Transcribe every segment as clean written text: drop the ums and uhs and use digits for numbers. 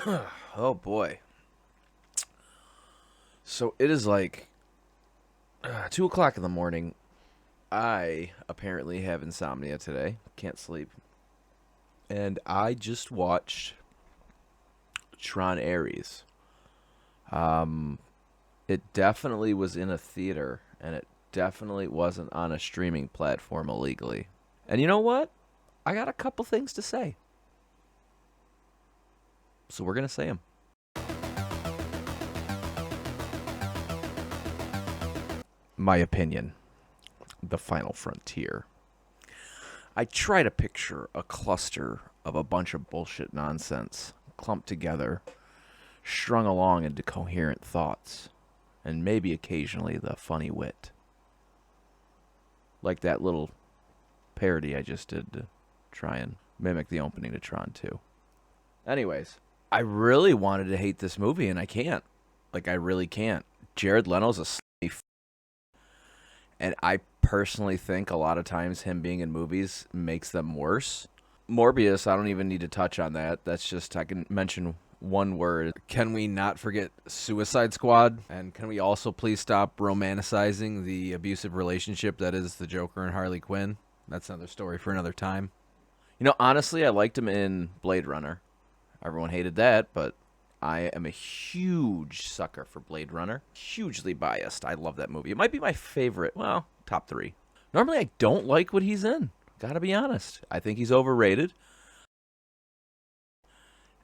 Oh boy. So it is like 2 o'clock in the morning. I apparently have insomnia today. Can't sleep. And I just watched Tron Ares. Um, it definitely was in a theater, and it definitely wasn't on a streaming platform illegally. And you know what? I got a couple things to say. So we're going to say them. My opinion. The final frontier. I try to picture a cluster of a bunch of bullshit nonsense clumped together, strung along into coherent thoughts, and maybe occasionally the funny wit. Like that little parody I just did to try and mimic the opening to Tron 2. Anyways, I really wanted to hate this movie, and I can't. Like, I really can't. Jared Leto's a and I personally think a lot of times him being in movies makes them worse. Morbius, I don't even need to touch on that. That's just, I can mention one word. Can we not forget Suicide Squad? And can we also please stop romanticizing the abusive relationship that is the Joker and Harley Quinn? That's another story for another time. You know, honestly, I liked him in Blade Runner. Everyone hated that, but I am a huge sucker for Blade Runner. Hugely biased. I love that movie. It might be my favorite. Well, top 3. Normally, I don't like what he's in. Gotta be honest. I think he's overrated.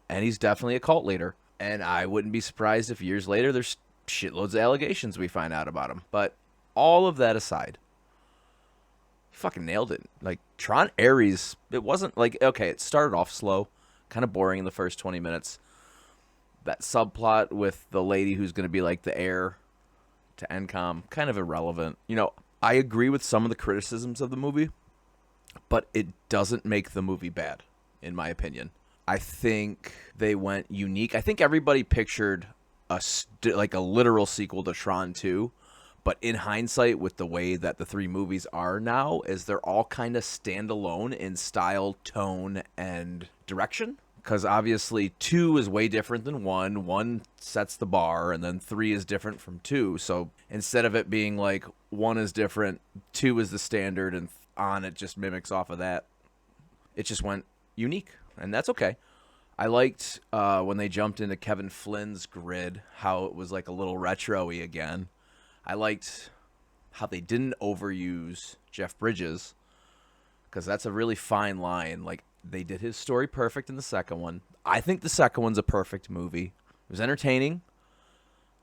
And he's definitely a cult leader. And I wouldn't be surprised if years later there's shitloads of allegations we find out about him. But all of that aside, he fucking nailed it. Like, Tron Ares, it wasn't like, okay, it started off slow, kind of boring in the first 20 minutes. That subplot with the lady who's going to be like the heir to Encom, kind of irrelevant. You know, I agree with some of the criticisms of the movie, but it doesn't make the movie bad, in my opinion. I think they went unique. I think everybody pictured like a literal sequel to Tron 2, but in hindsight, with the way that the 3 movies are now, is they're all kind of standalone in style, tone, and direction. Because obviously 2 is way different than 1. 1 sets the bar, and then 3 is different from 2. So instead of it being like 1 is different, 2 is the standard, and on it just mimics off of that, it just went unique, and that's okay. I liked when they jumped into Kevin Flynn's grid, how it was like a little retro-y again. I liked how they didn't overuse Jeff Bridges, because that's a really fine line. Like, they did his story perfect in the second one. I think the second one's a perfect movie. It was entertaining.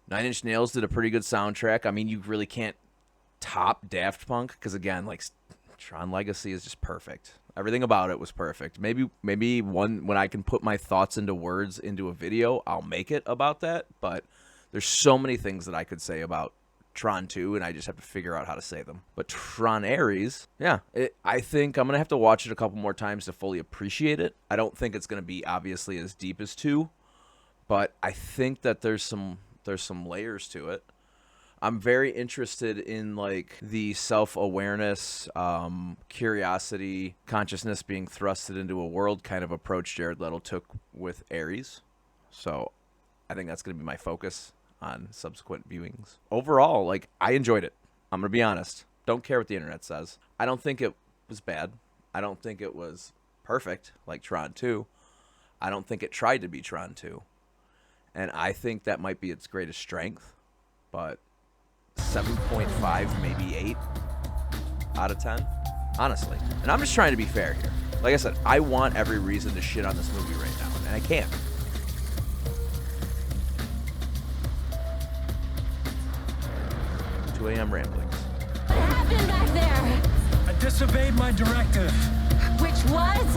Nine Inch Nails did a pretty good soundtrack. I mean, you really can't top Daft Punk, because again, like, Tron Legacy is just perfect. Everything about it was perfect. Maybe one when I can put my thoughts into words into a video, I'll make it about that. But there's so many things that I could say about Tron 2, and I just have to figure out how to say them. But Tron Ares, yeah, I think I'm going to have to watch it a couple more times to fully appreciate it. I don't think it's going to be obviously as deep as 2, but I think that there's some layers to it. I'm very interested in like the self-awareness, curiosity, consciousness being thrusted into a world kind of approach Jared Leto took with Ares. So I think that's going to be my focus on subsequent viewings. Overall, like, I enjoyed it. I'm going to be honest. Don't care what the internet says. I don't think it was bad. I don't think it was perfect like Tron 2. I don't think it tried to be Tron 2. And I think that might be its greatest strength. But 7.5, maybe 8 out of 10. Honestly. And I'm just trying to be fair here. Like I said, I want every reason to shit on this movie right now. And I can't. 2 a.m. ramblings. What happened back there? I disobeyed my directive. Which was?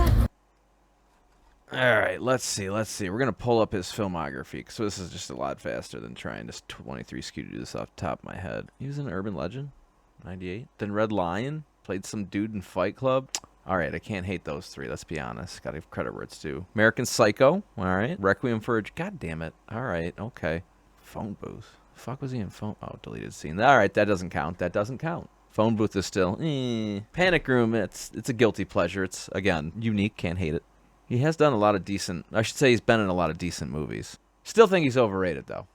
All right, let's see. We're going to pull up his filmography, so this is just a lot faster than trying to 23 skew to do this off the top of my head. He was in Urban Legend, 98. Then Red Lion, played some dude in Fight Club. All right, I can't hate those 3, let's be honest. Got to give credit where it's due. American Psycho, all right. Requiem for a... God damn it. All right, okay. Phone Booth. Fuck was he in phone? Oh, deleted scene. All right, that doesn't count. Phone Booth is still Panic Room. It's a guilty pleasure. It's again unique. Can't hate it. He has done a lot of decent... I should say he's been in a lot of decent movies. Still think he's overrated, though.